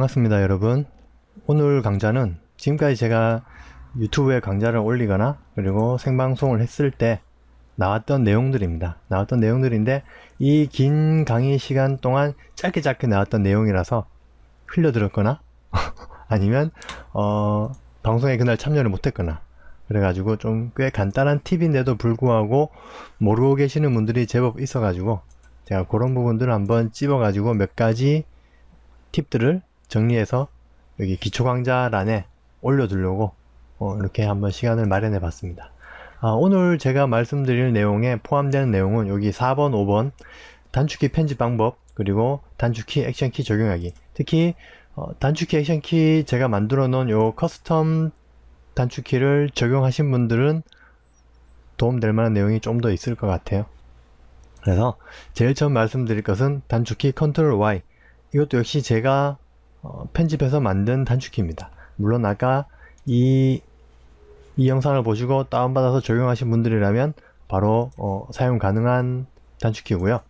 반갑습니다 여러분. 오늘 강좌는 지금까지 제가 유튜브에 강좌를 올리거나 그리고 생방송을 했을 때 나왔던 내용들입니다. 나왔던 내용들인데 이 긴 강의 시간 동안 짧게 나왔던 내용이라서 흘려들었거나 아니면 방송에 그날 참여를 못했거나 그래가지고 좀 꽤 간단한 팁인데도 불구하고 모르고 계시는 분들이 제법 있어가지고 제가 그런 부분들을 한번 찝어가지고 몇 가지 팁들을 정리해서 여기 기초강좌란에 올려두려고 이렇게 한번 시간을 마련해 봤습니다. 오늘 제가 말씀드릴 내용에 포함되는 내용은 여기 4번, 5번 단축키 편집 방법 그리고 단축키 액션키 적용하기, 특히 단축키 액션키 제가 만들어 놓은 요 커스텀 단축키를 적용하신 분들은 도움될 만한 내용이 좀 더 있을 것 같아요. 그래서 제일 처음 말씀드릴 것은 단축키 컨트롤 Y, 이것도 역시 제가 편집해서 만든 단축키입니다. 물론 아까 이 영상을 보시고 다운받아서 적용하신 분들이라면 바로 사용 가능한 단축키고요.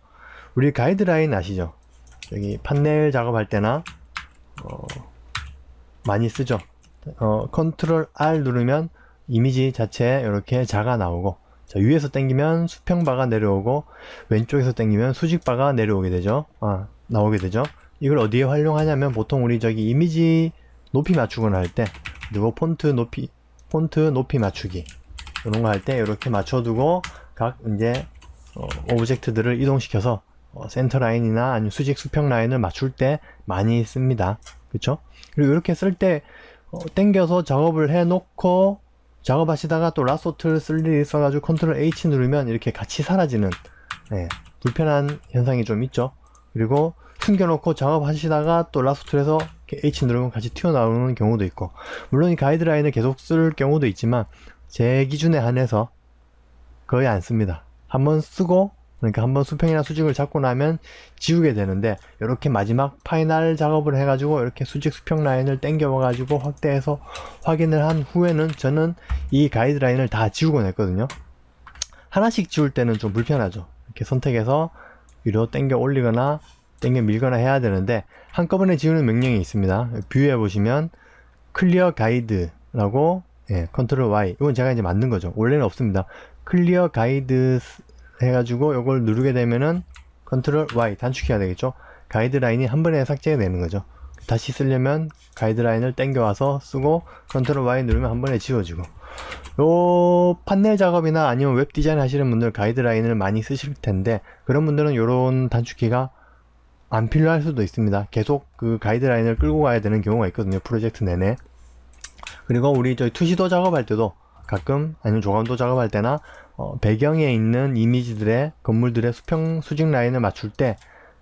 우리 가이드라인 아시죠? 여기 판넬 작업할 때나 많이 쓰죠. 컨트롤 R 누르면 이미지 자체에 이렇게 자가 나오고, 자, 위에서 당기면 수평바가 내려오고 왼쪽에서 당기면 수직바가 내려오게 되죠. 나오게 되죠. 이걸 어디에 활용하냐면 보통 우리 저기 이미지 높이 맞추거나 할 때, 그리고 폰트 높이 맞추기 이런 거 할 때 이렇게 맞춰두고 각 이제 오브젝트들을 이동시켜서 센터 라인이나 아니면 수직 수평 라인을 맞출 때 많이 씁니다. 그쵸? 그리고 이렇게 쓸 때 당겨서 작업을 해 놓고 작업하시다가 또 라소트를 쓸 일이 있어가지고 컨트롤 H 누르면 이렇게 같이 사라지는 불편한 현상이 좀 있죠. 그리고 숨겨놓고 작업하시다가 또 라소트에서 H 누르면 같이 튀어나오는 경우도 있고, 물론 이 가이드라인을 계속 쓸 경우도 있지만 제 기준에 한해서 거의 안 씁니다. 한번 쓰고, 그러니까 한번 수평이나 수직을 잡고 나면 지우게 되는데, 이렇게 마지막 파이널 작업을 해가지고 이렇게 수직 수평 라인을 당겨와가지고 확대해서 확인을 한 후에는 저는 이 가이드라인을 다 지우고 냈거든요. 하나씩 지울 때는 좀 불편하죠. 이렇게 선택해서 위로 당겨 올리거나 당겨 밀거나 해야 되는데 한꺼번에 지우는 명령이 있습니다. 뷰에 보시면 클리어 가이드라고, 컨트롤 Y, 이건 제가 이제 만든 거죠. 원래는 없습니다. 클리어 가이드 해가지고 이걸 누르게 되면은 컨트롤 Y 단축해야 되겠죠. 가이드라인이 한 번에 삭제가 되는 거죠. 다시 쓰려면 가이드라인을 당겨와서 쓰고 컨트롤 Y 누르면 한 번에 지워지고, 요 판넬 작업이나 아니면 웹 디자인 하시는 분들 가이드라인을 많이 쓰실 텐데 그런 분들은 요런 단축키가 안 필요할 수도 있습니다. 계속 그 가이드라인을 끌고 가야 되는 경우가 있거든요, 프로젝트 내내. 그리고 우리 저희 투시도 작업할 때도 가끔, 아니면 조감도 작업할 때나 배경에 있는 이미지들의 건물들의 수평 수직 라인을 맞출 때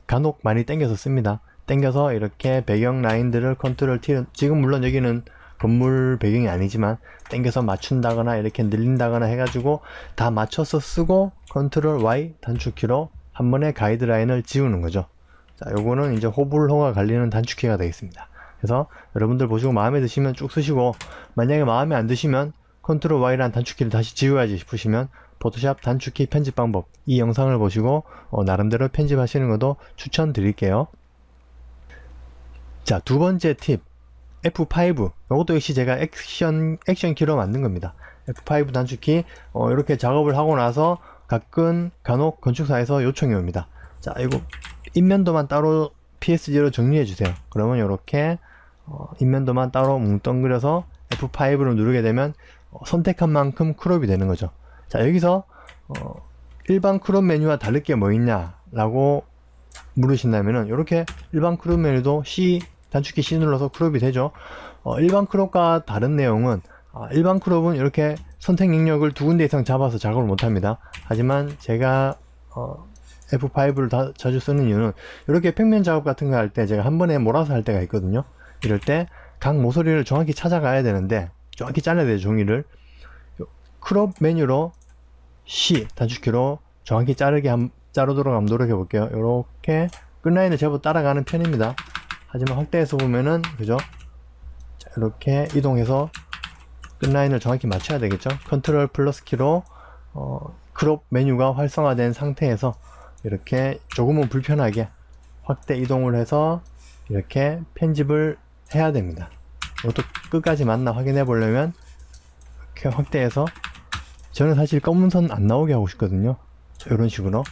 간혹 많이 당겨서 씁니다. 당겨서 이렇게 배경 라인들을 컨트롤 T, 지금 물론 여기는 건물 배경이 아니지만 당겨서 맞춘다거나 이렇게 늘린다거나 해가지고 다 맞춰서 쓰고 컨트롤 Y 단축키로 한 번에 가이드라인을 지우는 거죠. 자, 요거는 이제 호불호가 갈리는 단축키가 되겠습니다. 그래서 여러분들 보시고 마음에 드시면 쭉 쓰시고, 만약에 마음에 안 드시면 컨트롤 Y라는 단축키를 다시 지워야지 싶으시면 포토샵 단축키 편집 방법, 이 영상을 보시고 나름대로 편집하시는 것도 추천드릴게요. 자, 두 번째 팁, F5. 이것도 역시 제가 액션키로 만든 겁니다. F5 단축키, 이렇게 작업을 하고 나서 간혹 건축사에서 요청이 옵니다. 자, 이거 인면도만 따로 PSG로 정리해 주세요. 그러면 이렇게 인면도만 따로 뭉뚱그려서 F5를 누르게 되면 선택한 만큼 크롭이 되는 거죠. 자, 여기서 일반 크롭 메뉴와 다를 게 뭐 있냐 라고 물으신다면은 이렇게 일반 크롭 메뉴도 단축키 C 눌러서 크롭이 되죠. 일반 크롭과 다른 내용은, 일반 크롭은 이렇게 선택 영역을 두 군데 이상 잡아서 작업을 못합니다. 하지만 제가 F5를 자주 쓰는 이유는 이렇게 평면 작업 같은 거 할 때 제가 한 번에 몰아서 할 때가 있거든요. 이럴 때 각 모서리를 정확히 찾아가야 되는데 정확히 잘라야 돼요, 종이를. 크롭 메뉴로 C 단축키로 정확히 자르도록 한번 노력해 볼게요. 이렇게 끝라인을 제법 따라가는 편입니다. 하지만 확대해서 보면은, 그죠? 자, 이렇게 이동해서 끝라인을 정확히 맞춰야 되겠죠. 컨트롤 플러스 키로 크롭 메뉴가 활성화된 상태에서 이렇게 조금은 불편하게 확대 이동을 해서 이렇게 편집을 해야 됩니다. 이것도 끝까지 맞나 확인해 보려면 이렇게 확대해서, 저는 사실 검은 선 안 나오게 하고 싶거든요. 자, 이런 식으로.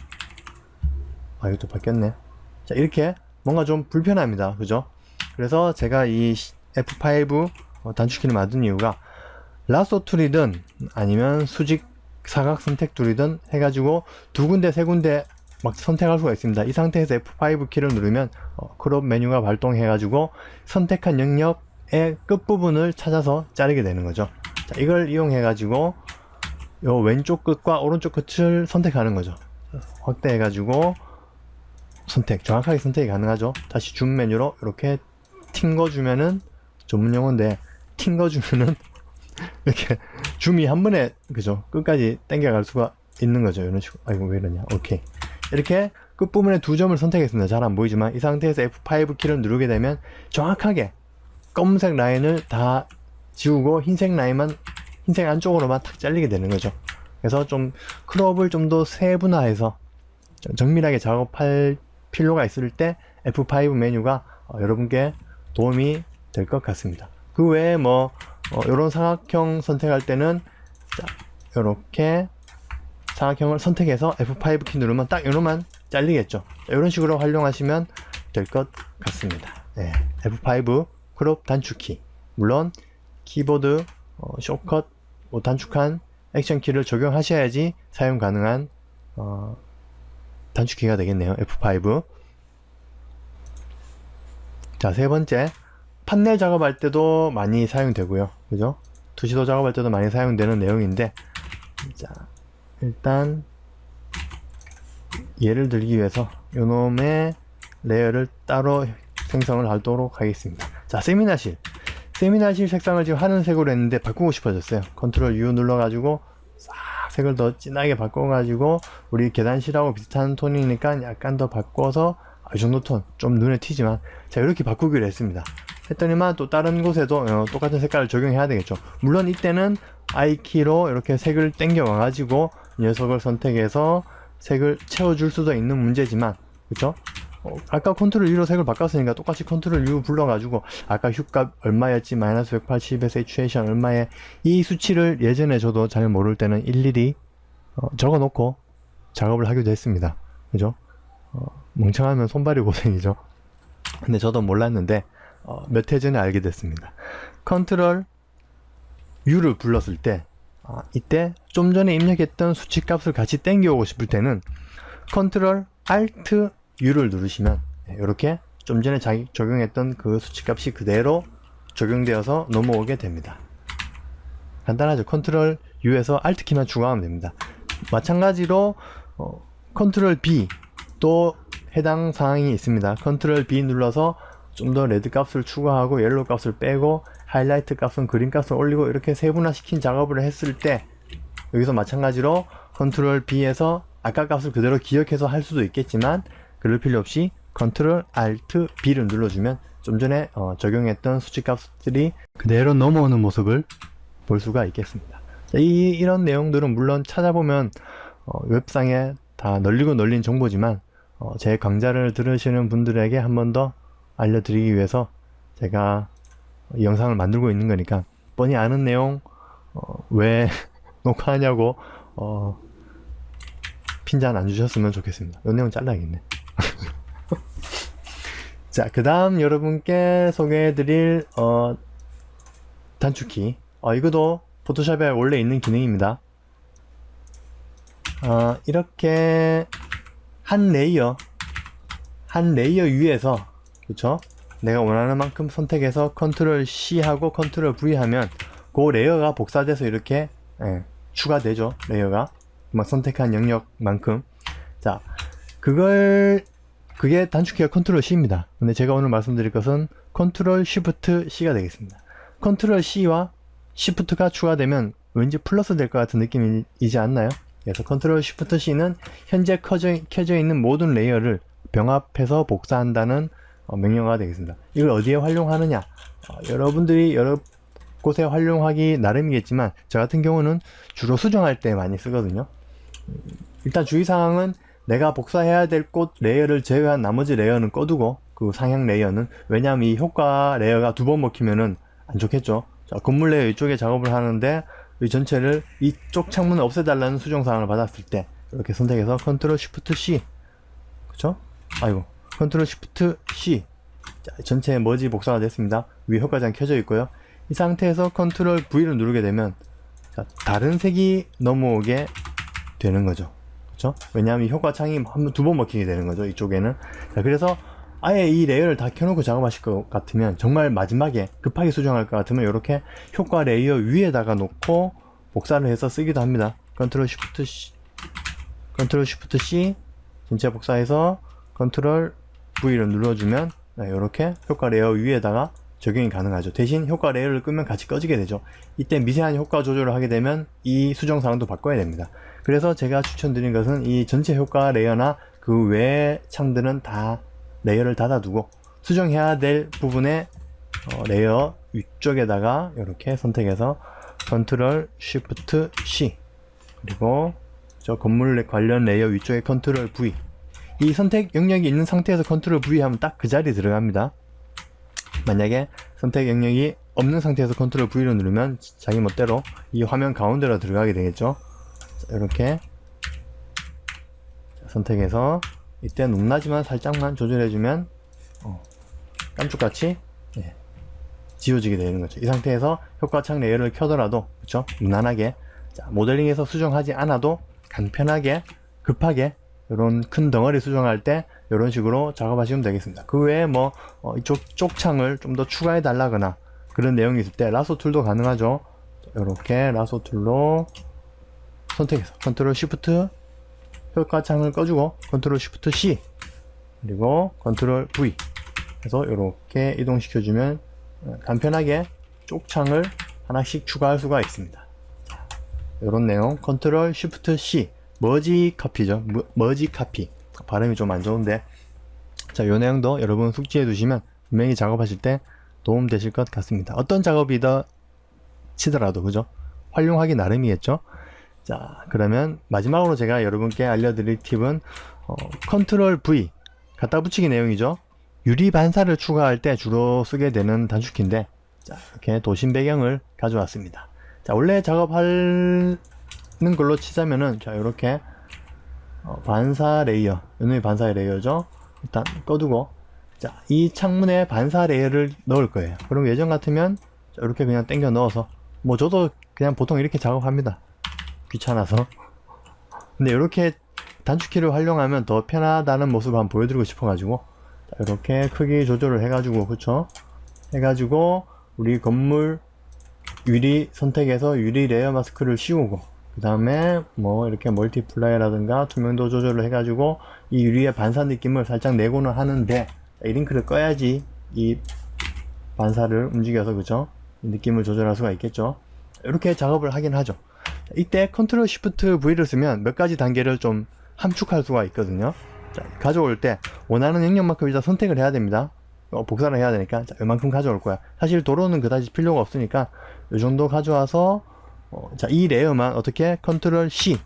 아, 이것도 바뀌었네. 자, 이렇게 뭔가 좀 불편합니다. 그죠? 그래서 제가 이 F5 단축키를 만든 이유가, 라쏘 툴이든 아니면 수직 사각 선택 툴이든 해가지고 두 군데 세 군데 막 선택할 수가 있습니다. 이 상태에서 F5 키를 누르면 크롭 메뉴가 발동해가지고 선택한 영역의 끝부분을 찾아서 자르게 되는 거죠. 자, 이걸 이용해가지고 요 왼쪽 끝과 오른쪽 끝을 선택하는 거죠. 확대해가지고 정확하게 선택이 가능하죠. 다시 줌 메뉴로 이렇게 튕겨주면은, 전문 용어인데, 튕겨주면은 이렇게 줌이 한 번에, 그죠? 끝까지 당겨갈 수가 있는 거죠. 이런 식으로. 아이고, 왜 이러냐. 오케이. 이렇게 끝부분에 두 점을 선택했습니다. 잘 안 보이지만 이 상태에서 F5 키를 누르게 되면 정확하게 검은색 라인을 다 지우고 흰색 라인만, 흰색 안쪽으로만 탁 잘리게 되는 거죠. 그래서 좀 크롭을 좀 더 세분화해서 정밀하게 작업할 필요가 있을 때 F5 메뉴가 여러분께 도움이 될 것 같습니다. 그 외에 뭐 이런 사각형 선택할 때는, 자, 이렇게 사각형을 선택해서 F5 키 누르면 딱 요런만 잘리겠죠. 이런 식으로 활용하시면 될 것 같습니다. 네, F5 크롭 단축키, 물론 키보드 숏컷 단축한 액션 키를 적용하셔야지 사용 가능한 단축키가 되겠네요. F5. 자, 세 번째, 판넬 작업할 때도 많이 사용되고요. 그죠? 투시도 작업할 때도 많이 사용되는 내용인데, 자, 일단 예를 들기 위해서 요놈의 레이어를 따로 생성을 하도록 하겠습니다. 자, 세미나실 색상을 지금 하늘색으로 했는데 바꾸고 싶어졌어요. 컨트롤 U 눌러가지고 싹 색을 더 진하게 바꿔가지고, 우리 계단실하고 비슷한 톤이니까 약간 더 바꿔서, 이 정도 톤 좀 눈에 튀지만, 자, 이렇게 바꾸기로 했습니다. 했더니만 또 다른 곳에도 똑같은 색깔을 적용해야 되겠죠. 물론 이때는 I키로 이렇게 색을 당겨 와가지고 녀석을 선택해서 색을 채워줄 수도 있는 문제지만, 그쵸? 아까 컨트롤 U로 색을 바꿨으니까 똑같이 컨트롤 U 불러가지고, 아까 휴값 얼마였지, 마이너스 180에서 세츄에이션 얼마에, 이 수치를 예전에 저도 잘 모를 때는 일일이 적어 놓고 작업을 하기도 했습니다. 그죠? 멍청하면 손발이 고생이죠. 근데 저도 몰랐는데 몇 해 전에 알게 됐습니다. 컨트롤 U를 불렀을 때, 이때 좀 전에 입력했던 수치값을 같이 땡겨오고 싶을 때는 컨트롤 Alt U를 누르시면 이렇게 좀 전에 적용했던 그 수치값이 그대로 적용되어서 넘어오게 됩니다. 간단하죠. 컨트롤 U에서 Alt 키만 추가하면 됩니다. 마찬가지로 컨트롤 B 또 해당 사항이 있습니다. 컨트롤 B 눌러서 좀 더 레드 값을 추가하고 옐로우 값을 빼고 하이라이트 값은 그린 값을 올리고, 이렇게 세분화 시킨 작업을 했을 때 여기서 마찬가지로 컨트롤 B에서 아까 값을 그대로 기억해서 할 수도 있겠지만, 그럴 필요 없이 컨트롤 Alt B를 눌러주면 좀 전에 적용했던 수치 값들이 그대로 넘어오는 모습을 볼 수가 있겠습니다. 이런 내용들은 물론 찾아보면 웹상에 다 널리고 널린 정보지만, 제 강좌를 들으시는 분들에게 한 번 더 알려드리기 위해서 제가 이 영상을 만들고 있는 거니까, 뻔히 아는 내용 왜 녹화하냐고 핀잔 안 주셨으면 좋겠습니다. 이 내용 잘라야겠네. 자, 그 다음 여러분께 소개해드릴 단축키, 이것도 포토샵에 원래 있는 기능입니다. 이렇게 한 레이어 위에서, 그쵸? 내가 원하는 만큼 선택해서 컨트롤 C 하고 컨트롤 V 하면 그 레이어가 복사돼서 이렇게 추가되죠. 레이어가 막 선택한 영역만큼. 자, 그게 단축키가 컨트롤 C입니다. 근데 제가 오늘 말씀드릴 것은 컨트롤 Shift C가 되겠습니다. 컨트롤 C와 Shift가 추가되면 왠지 플러스 될 것 같은 느낌이지 않나요? 그래서 컨트롤 Shift C는 현재 켜져 있는 모든 레이어를 병합해서 복사한다는 명령어가 되겠습니다. 이걸 어디에 활용하느냐? 여러분들이 여러 곳에 활용하기 나름이겠지만, 저 같은 경우는 주로 수정할 때 많이 쓰거든요. 일단 주의사항은 내가 복사해야 될 곳 레이어를 제외한 나머지 레이어는 꺼두고, 그 상향 레이어는. 왜냐하면 이 효과 레이어가 두 번 먹히면은 안 좋겠죠. 자, 건물 레이어 이쪽에 작업을 하는데 이 전체를 이쪽 창문을 없애달라는 수정사항을 받았을 때 이렇게 선택해서 컨트롤 쉬프트 C, 그쵸? 아이고, 컨트롤 쉬프트 C. 자, 전체 머지 복사가 됐습니다. 위에 효과장 켜져 있고요. 이 상태에서 컨트롤 V를 누르게 되면 자, 다른 색이 넘어오게 되는 거죠. 그쵸? 왜냐하면 이 효과창이 두 번 먹히게 되는 거죠, 이쪽에는. 자, 그래서 아예 이 레이어를 다 켜놓고 작업하실 것 같으면, 정말 마지막에 급하게 수정할 것 같으면 이렇게 효과 레이어 위에다가 놓고 복사를 해서 쓰기도 합니다. 컨트롤 쉬프트 C, 컨트롤 쉬프트 C 전체 복사해서 컨트롤 V를 눌러주면 이렇게 효과 레이어 위에다가 적용이 가능하죠. 대신 효과 레이어를 끄면 같이 꺼지게 되죠. 이때 미세한 효과 조절을 하게 되면 이 수정사항도 바꿔야 됩니다. 그래서 제가 추천드린 것은 이 전체 효과 레이어나 그 외의 창들은 다 레이어를 닫아두고 수정해야 될 부분에 레이어 위쪽에다가 이렇게 선택해서 컨트롤 쉬프트 C, 그리고 저 건물 관련 레이어 위쪽에 컨트롤 V, 이 선택 영역이 있는 상태에서 컨트롤 V 하면 딱 그 자리에 들어갑니다. 만약에 선택 영역이 없는 상태에서 컨트롤 V를 누르면 자기 멋대로 이 화면 가운데로 들어가게 되겠죠. 자, 이렇게 선택해서 이때 높낮이만 살짝만 조절해주면 깜짝같이 지워지게 되는 거죠. 이 상태에서 효과창 레이어를 켜더라도, 그쵸? 무난하게, 자, 모델링에서 수정하지 않아도 간편하게 급하게 이런 큰 덩어리 수정할 때 이런 식으로 작업하시면 되겠습니다. 그 외에 뭐 이쪽 쪽창을 좀 더 추가해 달라거나 그런 내용이 있을 때 라소 툴도 가능하죠. 이렇게 라소 툴로 선택해서 컨트롤 쉬프트 효과창을 꺼주고 컨트롤 쉬프트 C, 그리고 컨트롤 V 해서 이렇게 이동시켜주면 간편하게 쪽창을 하나씩 추가할 수가 있습니다. 이런 내용 컨트롤 쉬프트 C, 머지 카피죠. 머지 카피, 발음이 좀 안 좋은데, 자, 요 내용도 여러분 숙지해 두시면 분명히 작업하실 때 도움 되실 것 같습니다. 어떤 작업이다 치더라도, 그죠? 활용하기 나름이겠죠. 자, 그러면 마지막으로 제가 여러분께 알려드릴 팁은 컨트롤 V 갖다 붙이기 내용이죠. 유리 반사를 추가할 때 주로 쓰게 되는 단축키인데, 자, 이렇게 도심 배경을 가져왔습니다. 자, 원래 작업하는 걸로 치자면은, 자, 이렇게 반사 레이어, 은의 반사 레이어죠. 일단 꺼두고, 자, 이 창문에 반사 레이어를 넣을 거예요. 그럼 예전 같으면 자, 이렇게 그냥 당겨 넣어서, 뭐 저도 그냥 보통 이렇게 작업합니다. 귀찮아서. 근데 이렇게 단축키를 활용하면 더 편하다는 모습을 한번 보여드리고 싶어가지고, 자, 이렇게 크기 조절을 해가지고, 그쵸? 해가지고 우리 건물 유리 선택해서 유리 레이어 마스크를 씌우고, 그 다음에 뭐 이렇게 멀티플라이라든가 투명도 조절을 해가지고 이 유리의 반사 느낌을 살짝 내고는 하는데, 이 링크를 꺼야지 이 반사를 움직여서, 그죠? 이 느낌을 조절할 수가 있겠죠. 이렇게 작업을 하긴 하죠. 이때 컨트롤 쉬프트 V를 쓰면 몇 가지 단계를 좀 함축할 수가 있거든요. 자, 가져올 때 원하는 영역만큼 일단 선택을 해야 됩니다. 복사를 해야 되니까, 자, 이만큼 가져올 거야. 사실 도로는 그다지 필요가 없으니까 이 정도 가져와서 자, 이 레이어만 어떻게 컨트롤 C,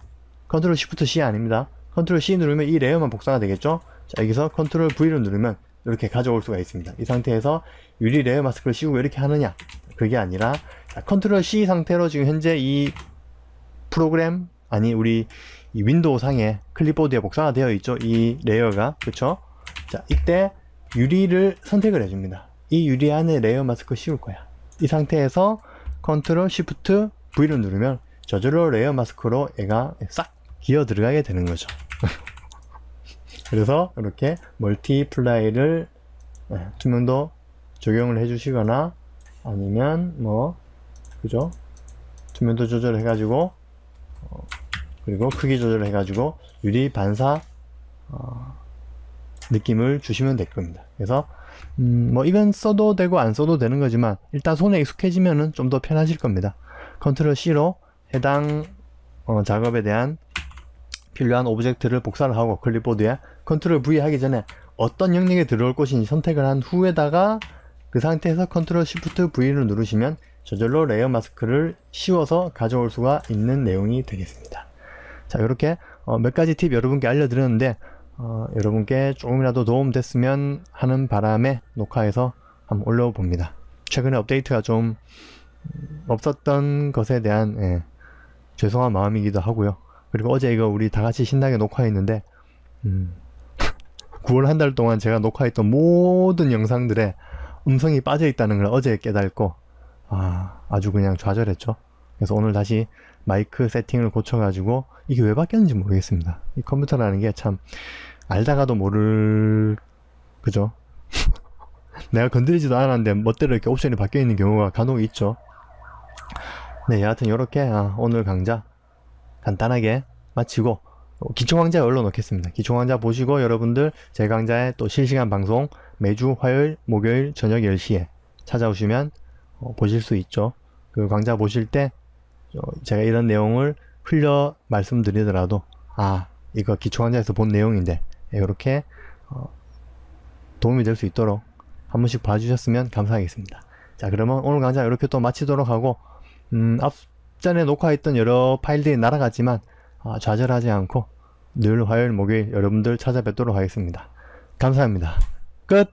컨트롤 쉬프트 C 아닙니다. 컨트롤 C 누르면 이 레이어만 복사가 되겠죠. 자, 여기서 컨트롤 V를 누르면 이렇게 가져올 수가 있습니다. 이 상태에서 유리 레이어 마스크를 씌우고 이렇게 하느냐, 그게 아니라, 자, 컨트롤 C 상태로 지금 현재 이 프로그램, 아니 우리 이 윈도우 상에 클립보드에 복사가 되어 있죠, 이 레이어가. 그쵸? 자, 이때 유리를 선택을 해줍니다. 이 유리 안에 레이어 마스크 씌울 거야. 이 상태에서 컨트롤 쉬프트 V를 누르면 저절로 레이어 마스크로 얘가 싹 기어 들어가게 되는 거죠. 그래서 이렇게 멀티플라이를 투명도 적용을 해주시거나, 아니면 뭐, 그죠? 투명도 조절을 해가지고 그리고 크기 조절을 해가지고 유리 반사 느낌을 주시면 될 겁니다. 그래서 뭐 이건 써도 되고 안 써도 되는 거지만 일단 손에 익숙해지면은 좀 더 편하실 겁니다. 컨트롤 C로 해당 작업에 대한 필요한 오브젝트를 복사를 하고, 클립보드에 컨트롤 V 하기 전에 어떤 영역에 들어올 것인지 선택을 한 후에다가 그 상태에서 컨트롤 쉬프트 V를 누르시면 저절로 레이어 마스크를 씌워서 가져올 수가 있는 내용이 되겠습니다. 자, 이렇게 몇 가지 팁 여러분께 알려드렸는데, 여러분께 조금이라도 도움 됐으면 하는 바람에 녹화해서 한번 올려봅니다. 최근에 업데이트가 좀 없었던 것에 대한 죄송한 마음이기도 하고요. 그리고 어제 이거 우리 다 같이 신나게 녹화했는데 9월 한 달 동안 제가 녹화했던 모든 영상들에 음성이 빠져 있다는 걸 어제 깨달고 아주 그냥 좌절했죠. 그래서 오늘 다시 마이크 세팅을 고쳐가지고 이게 왜 바뀌었는지 모르겠습니다. 이 컴퓨터라는 게 참 알다가도 그죠? 내가 건드리지도 않았는데 멋대로 이렇게 옵션이 바뀌어 있는 경우가 간혹 있죠. 네, 여하튼 이렇게 오늘 강좌 간단하게 마치고 기초강좌에 올려놓겠습니다. 기초강좌 보시고 여러분들 제 강좌에 또 실시간 방송 매주 화요일, 목요일 저녁 10시에 찾아오시면 보실 수 있죠. 그 강좌 보실 때 제가 이런 내용을 흘려 말씀드리더라도 이거 기초강좌에서 본 내용인데 이렇게 도움이 될 수 있도록 한 번씩 봐주셨으면 감사하겠습니다. 자, 그러면 오늘 강좌 이렇게 또 마치도록 하고 앞전에 녹화했던 여러 파일들이 날아갔지만 좌절하지 않고 늘 화요일 목요일 여러분들 찾아뵙도록 하겠습니다. 감사합니다. 끝!